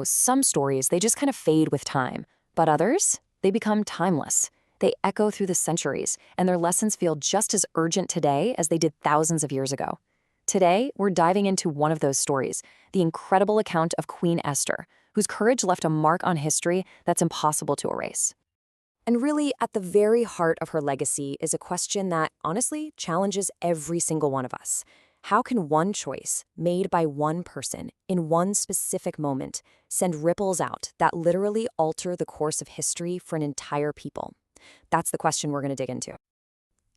Some stories, they just kind of fade with time, but others, they become timeless. They echo through the centuries, and their lessons feel just as urgent today as they did thousands of years ago. Today, we're diving into one of those stories, the incredible account of Queen Esther, whose courage left a mark on history that's impossible to erase. And really, at the very heart of her legacy is a question that, honestly, challenges every single one of us. How can one choice, made by one person, in one specific moment, send ripples out that literally alter the course of history for an entire people? That's the question we're going to dig into.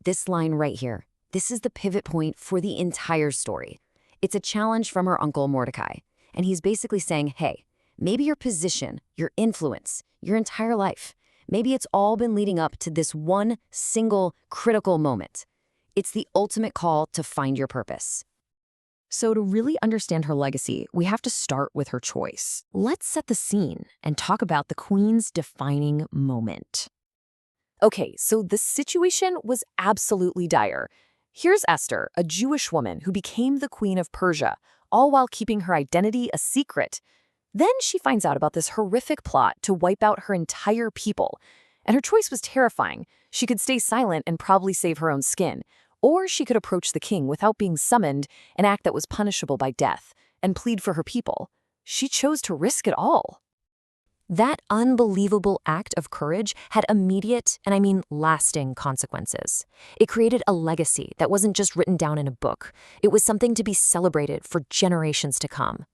This line right here, this is the pivot point for the entire story. It's a challenge from her uncle Mordecai, and he's basically saying, hey, maybe your position, your influence, your entire life, maybe it's all been leading up to this one single critical moment. It's the ultimate call to find your purpose. So to really understand her legacy, we have to start with her choice. Let's set the scene and talk about the queen's defining moment. Okay, so the situation was absolutely dire. Here's Esther, a Jewish woman who became the queen of Persia, all while keeping her identity a secret. Then she finds out about this horrific plot to wipe out her entire people. And her choice was terrifying. She could stay silent and probably save her own skin. Or she could approach the king without being summoned, an act that was punishable by death, and plead for her people. She chose to risk it all. That unbelievable act of courage had immediate, and I mean lasting, consequences. It created a legacy that wasn't just written down in a book. It was something to be celebrated for generations to come.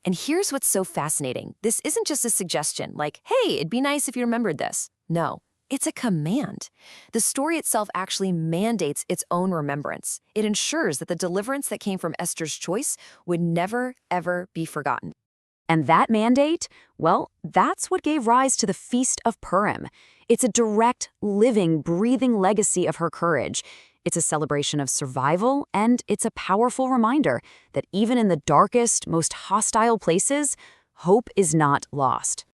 And here's what's so fascinating. This isn't just a suggestion like, hey, it'd be nice if you remembered this. No, it's a command. The story itself actually mandates its own remembrance. It ensures that the deliverance that came from Esther's choice would never, ever be forgotten. And that mandate, well, that's what gave rise to the Feast of Purim. It's a direct, living, breathing legacy of her courage. It's a celebration of survival, and it's a powerful reminder that even in the darkest, most hostile places, hope is not lost.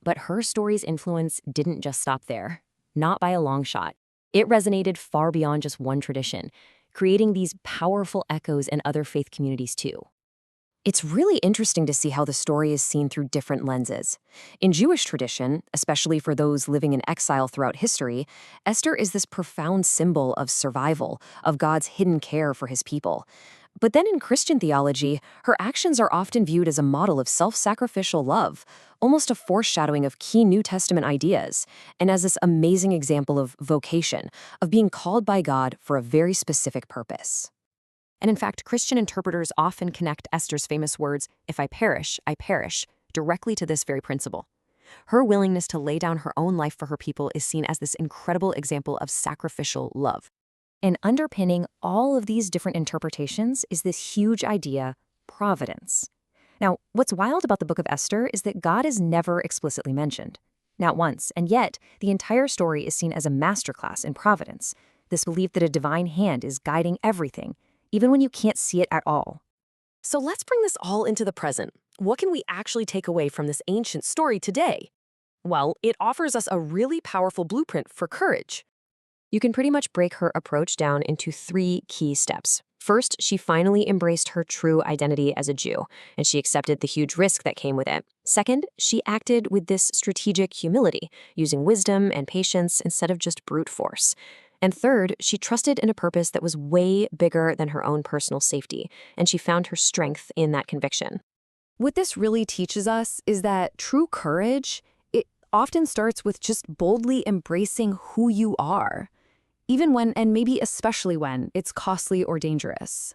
But her story's influence didn't just stop there. Not by a long shot. It resonated far beyond just one tradition, creating these powerful echoes in other faith communities too. It's really interesting to see how the story is seen through different lenses. In Jewish tradition, especially for those living in exile throughout history, Esther is this profound symbol of survival, of God's hidden care for his people. But then in Christian theology, her actions are often viewed as a model of self-sacrificial love, almost a foreshadowing of key New Testament ideas, and as this amazing example of vocation, of being called by God for a very specific purpose. And in fact, Christian interpreters often connect Esther's famous words, "If I perish, directly to this very principle. Her willingness to lay down her own life for her people is seen as this incredible example of sacrificial love. And underpinning all of these different interpretations is this huge idea, providence. Now, what's wild about the book of Esther is that God is never explicitly mentioned. Not once, and yet the entire story is seen as a masterclass in providence, this belief that a divine hand is guiding everything, even when you can't see it at all. So let's bring this all into the present. What can we actually take away from this ancient story today? Well, it offers us a really powerful blueprint for courage. You can pretty much break her approach down into 3 key steps. First, she finally embraced her true identity as a Jew, and she accepted the huge risk that came with it. Second, she acted with this strategic humility, using wisdom and patience instead of just brute force. And third, she trusted in a purpose that was way bigger than her own personal safety, and she found her strength in that conviction. What this really teaches us is that true courage, it often starts with just boldly embracing who you are, even when, and maybe especially when, it's costly or dangerous.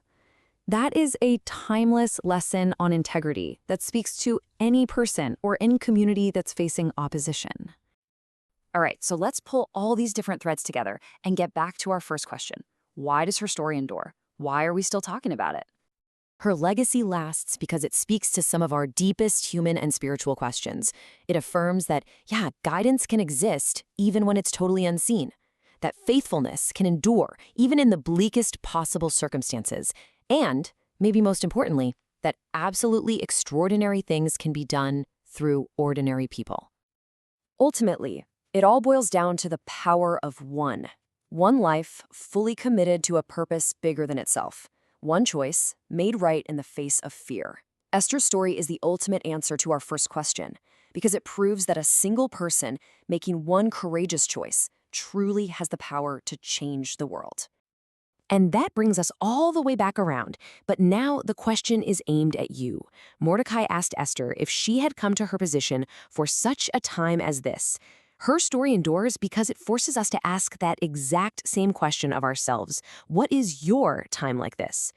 That is a timeless lesson on integrity that speaks to any person or any community that's facing opposition. All right, so let's pull all these different threads together and get back to our first question. Why does her story endure? Why are we still talking about it? Her legacy lasts because it speaks to some of our deepest human and spiritual questions. It affirms that, guidance can exist even when it's totally unseen, that faithfulness can endure even in the bleakest possible circumstances, and, maybe most importantly, that absolutely extraordinary things can be done through ordinary people. Ultimately, it all boils down to the power of one life fully committed to a purpose bigger than itself, one choice made right in the face of fear. Esther's story is the ultimate answer to our first question, because it proves that a single person making one courageous choice truly has the power to change the world. And that brings us all the way back around. But now the question is aimed at you. Mordecai asked Esther if she had come to her position for such a time as this. Her story endures because it forces us to ask that exact same question of ourselves. What is your time like this?